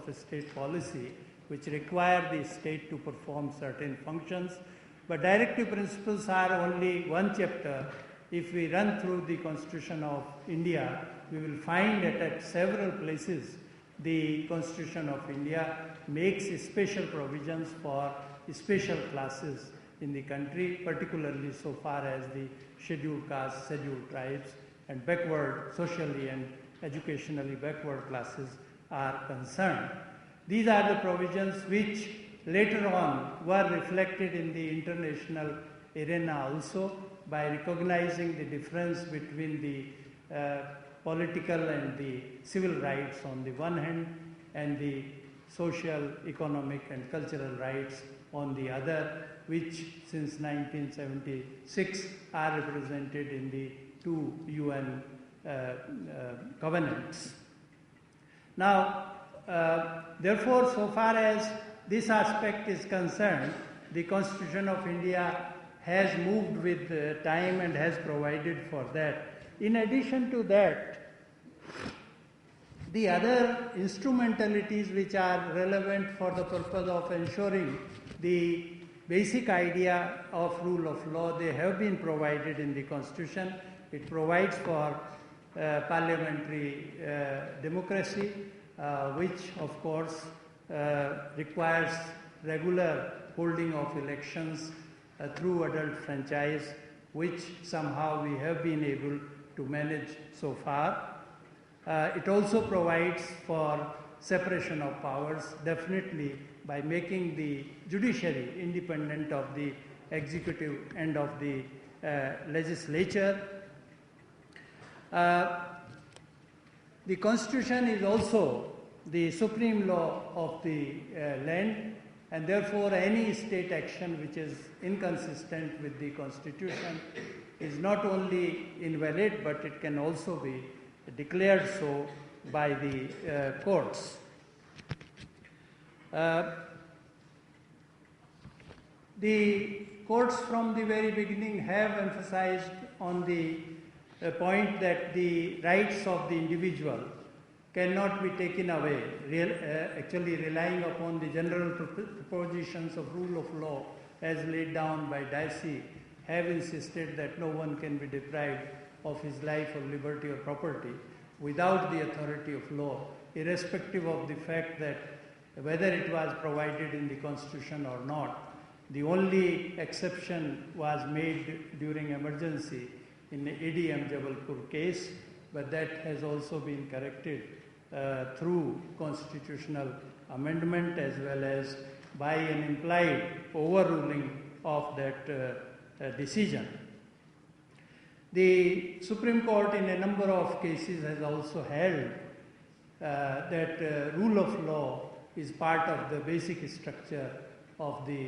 a state policy which require the state to perform certain functions. But directive principles are only one chapter. If we run through the Constitution of India, we will find that at several places the Constitution of India makes special provisions for special classes in the country, particularly so far as the scheduled castes, scheduled tribes, and backward, socially and educationally backward classes are concerned. These are the provisions which later on were reflected in the international arena also by recognizing the difference between the political and the civil rights on the one hand and the social, economic and cultural rights on the other, which since 1976 are represented in the two UN covenants. Now, therefore, so far as this aspect is concerned, the Constitution of India has moved with time and has provided for that. In addition to that, the other instrumentalities which are relevant for the purpose of ensuring the basic idea of rule of law, they have been provided in the Constitution. It provides for parliamentary democracy, which of course requires regular holding of elections through adult franchise, which somehow we have been able to manage so far. It also provides for separation of powers, definitely by making the judiciary independent of the executive and of the legislature. The Constitution is also the supreme law of the land, and therefore any state action which is inconsistent with the Constitution is not only invalid, but it can also be declared so by the courts. The courts from the very beginning have emphasized on the point that the rights of the individual cannot be taken away, actually relying upon the general propositions of rule of law as laid down by Dicey, have insisted that no one can be deprived of his life or liberty or property without the authority of law, irrespective of the fact that whether it was provided in the Constitution or not. The only exception was made during emergency in the ADM Jabalpur case, but that has also been corrected through constitutional amendment as well as by an implied overruling of that decision. The Supreme Court in a number of cases has also held that rule of law is part of the basic structure of the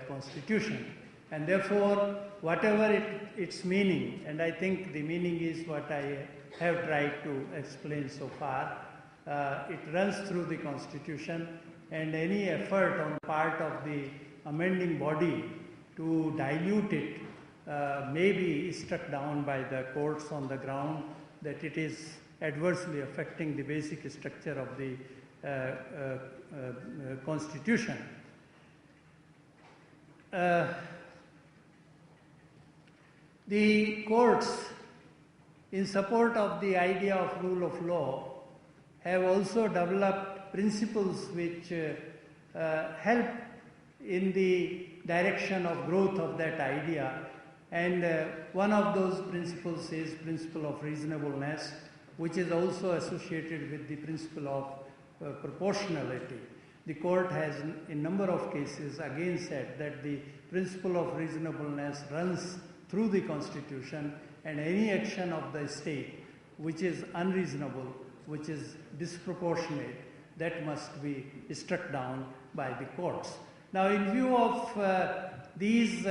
Constitution, and therefore whatever its meaning, and I think the meaning is what I have tried to explain so far, it runs through the Constitution, and any effort on the part of the amending body to dilute it may be struck down by the courts on the ground that it is adversely affecting the basic structure of the Constitution. The courts, in support of the idea of rule of law, have also developed principles which help in the direction of growth of that idea. And one of those principles is principle of reasonableness, which is also associated with the principle of proportionality. The court has, in number of cases, again said that the principle of reasonableness runs through the Constitution, and any action of the state which is unreasonable, which is disproportionate, that must be struck down by the courts. Now, in view of these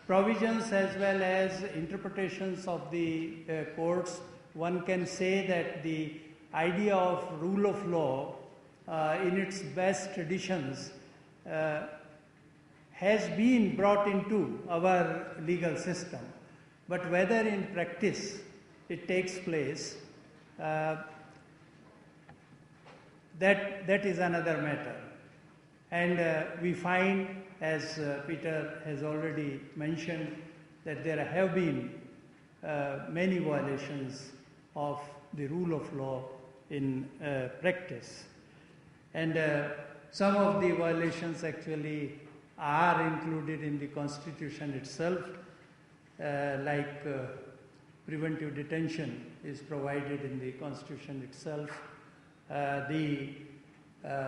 provisions as well as interpretations of the courts, one can say that the idea of rule of law in its best traditions has been brought into our legal system. But whether in practice it takes place, that is another matter. And we find, as Peter has already mentioned, that there have been many violations of the rule of law in practice. And some of the violations actually are included in the Constitution itself, like preventive detention is provided in the Constitution itself. The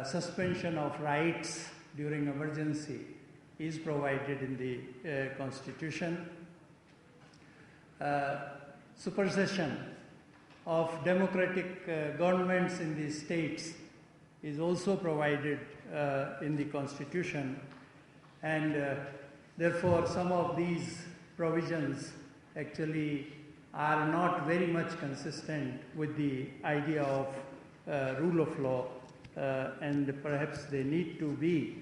suspension of rights during emergency is provided in the Constitution. Supersession of democratic governments in the states is also provided in the Constitution, and therefore some of these provisions actually are not very much consistent with the idea of rule of law, and perhaps they need to be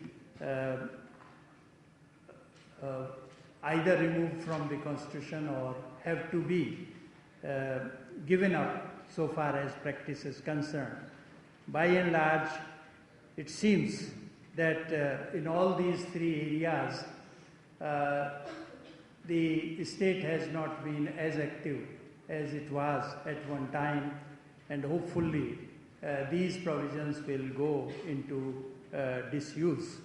either removed from the Constitution or have to be given up so far as practice is concerned. By and large, it seems that in all these three areas, the state has not been as active as it was at one time, and hopefully these provisions will go into disuse.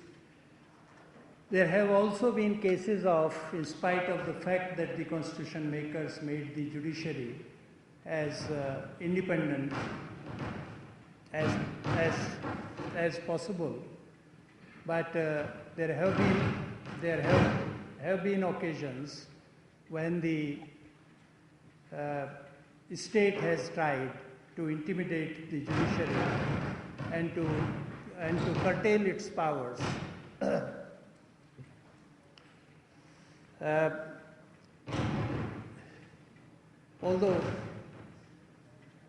There have also been cases of, in spite of the fact that the constitution makers made the judiciary as independent as possible, but there have been occasions when the state has tried to intimidate the judiciary and to curtail its powers.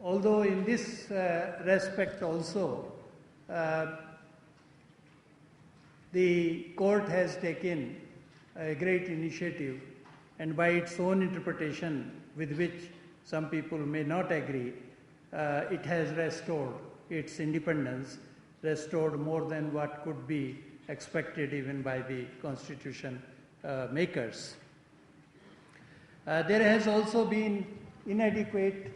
Although in this respect also, the court has taken a great initiative, and by its own interpretation, with which some people may not agree, it has restored its independence, restored more than what could be expected even by the constitution makers. There has also been inadequate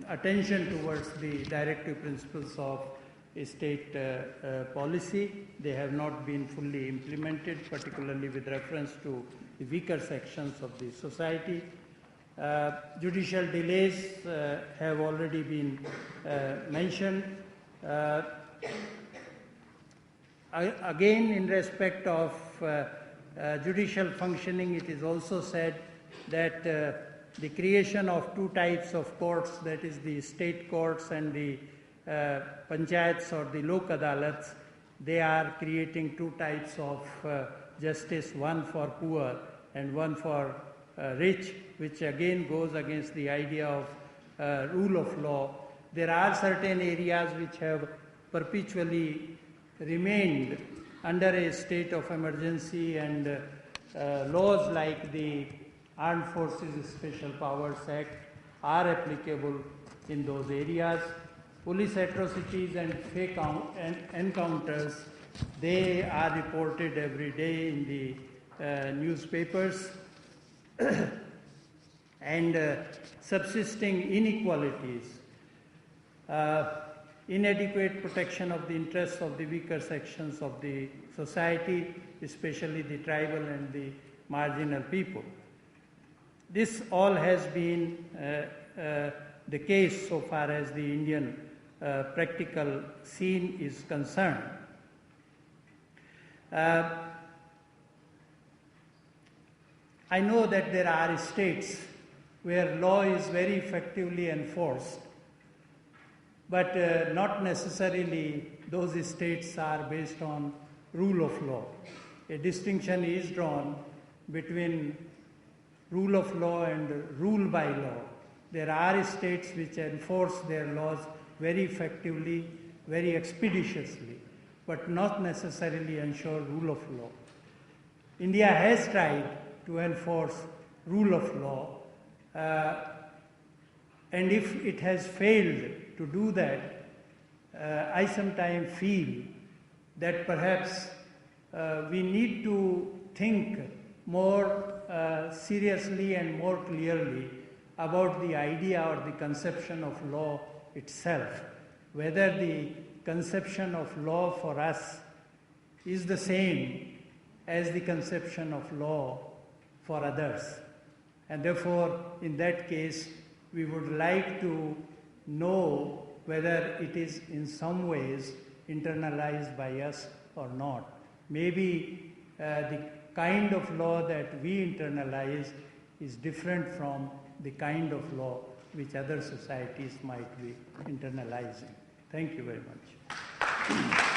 attention towards the directive principles of state policy. They have not been fully implemented, particularly with reference to the weaker sections of the society. Judicial delays have already been mentioned. Again, in respect of judicial functioning, it is also said that the creation of two types of courts, that is the state courts and the panchayats or the lok adalats, they are creating two types of justice, one for poor and one for rich, which again goes against the idea of rule of law. There are certain areas which have perpetually remained under a state of emergency, and laws like the Armed Forces Special Powers Act are applicable in those areas. Police atrocities and fake encounters, they are reported every day in the newspapers. And subsisting inequalities, inadequate protection of the interests of the weaker sections of the society, especially the tribal and the marginal people. This all has been the case so far as the Indian practical scene is concerned. I know that there are states where law is very effectively enforced, but not necessarily those states are based on rule of law. A distinction is drawn between rule of law and rule by law. There are states which enforce their laws very effectively, very expeditiously, but not necessarily ensure rule of law. India has tried to enforce rule of law And if it has failed to do that, I sometimes feel that perhaps we need to think more seriously and more clearly about the idea or the conception of law itself, whether the conception of law for us is the same as the conception of law for others. And therefore, in that case, we would like to know whether it is in some ways internalized by us or not. Maybe the kind of law that we internalize is different from the kind of law which other societies might be internalizing. Thank you very much.